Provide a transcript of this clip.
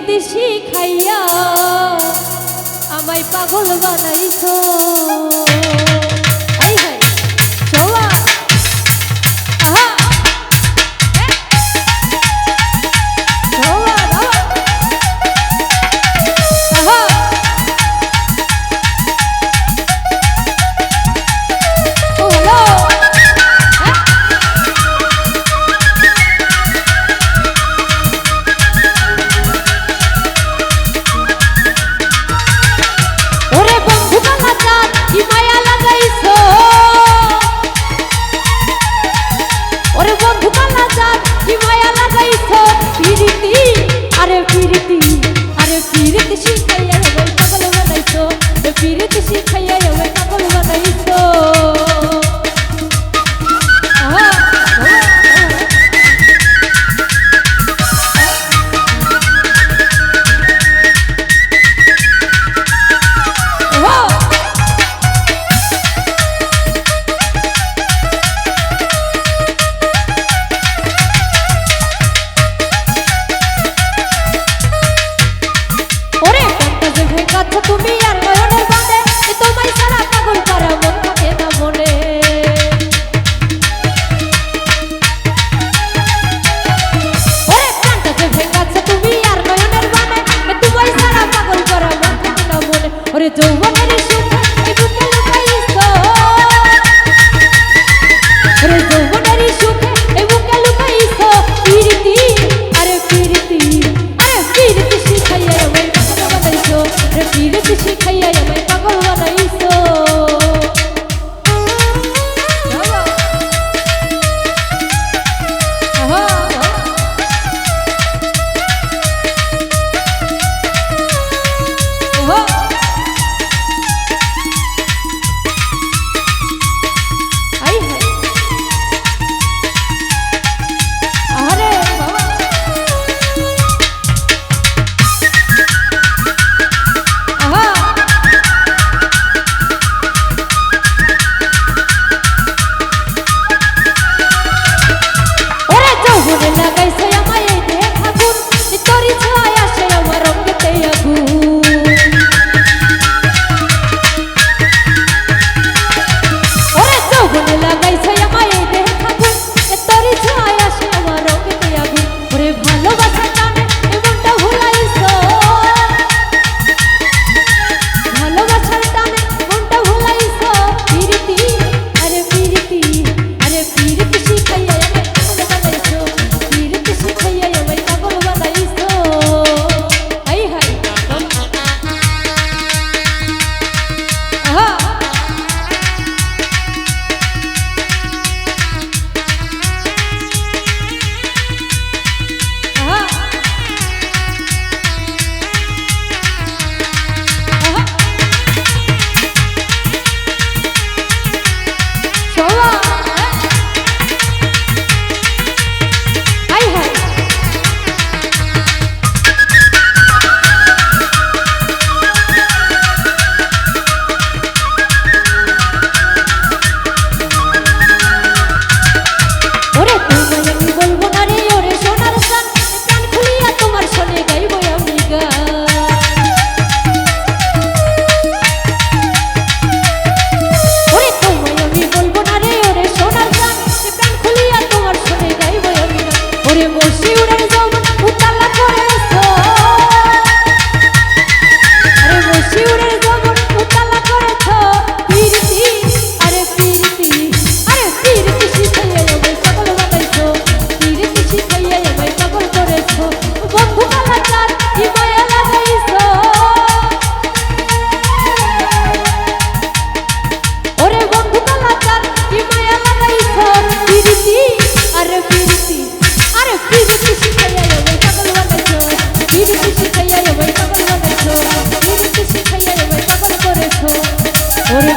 পিরিতি শিখাইয়া আমায় পাগল বানাইছো। এই হাই চলা আহা চলা আহা ও হ্যালো পিরিতি শিখাইয়া আমায় পাগল বানাইছো। পিরিতি শিখাইয়া আমায় পাগল বানাইছো। তুমি আর নয়নের বাঁধে তোমায় সারা পাগল করা মন থাকে না মনে। ওরে প্রাণটা যে ভেঙাছে তুমি আর নয়নের বাঁধে তোমায় সারা পাগল করা মন থাকে না মনে। ওরে যৌবনের সুখ এই বুকে লুকাইছো। ওরে যৌবনের সুখ এই বুকে লুকাইছো। পিরিতি আরে পিরিতি শিখাইয়া আমায় পাগল বানাইছো। পিরিতি শিখাইয়া আমায় পাগল বানাইছো। লাগাইছে আমায় এই দেখা গুণ তোরি ছায় আসে আমার রঙেতে আগুন। ওরে যৌবনে লাগাইছে আমায় এই দেখা গুণ তোরি ছায় আসে আমার রঙেতে আগুন। ওরে ভালোবাসা টানে মনটা ভুলাইছো। ভালোবাসার টানে মনটা ভুলাইছো। পিরিতি আরে পিরিতি শিখাইয়া আমায় পাগল বানাইছো। পিরিতি শিখাইয়া আমায় পাগল বানাইছো। হাই হাই আহা আহা আহা চলা হাই হাই ওরে তোমায় আমি বলবো না রে ওরে সোনার গান প্রাণ খুলিয়া তোমার শোনে গাইবো আমি গান। ওরে তোমায় আমি বলবো না রে ওরে সোনার গান প্রাণ খুলিয়া তোমার শোনে গাইবো আমি গান। ওরে বসি উড়ার যৌবন উতালা করেছো। আরে বসি উড়ার যৌবন উতালা করেছো। পিরিতি আরে পিরিতি শিখাইয়া আমায় পাগল বানাইছো। পিরিতি শিখাইয়া আমায় পাগল করেছো। বন্ধু কালাচার কি মায়া লাগাইছো। ওরে বন্ধু কালাচার কি মায়া লাগাইছো। পিরিতি শিখাইয়া আমায় পাগল বানাইছো। পিরিতি শিখাইয়া আমায় পাগল বানাইছো। পিরিতি শিখাইয়া আমায় পাগল করেছো। ওরে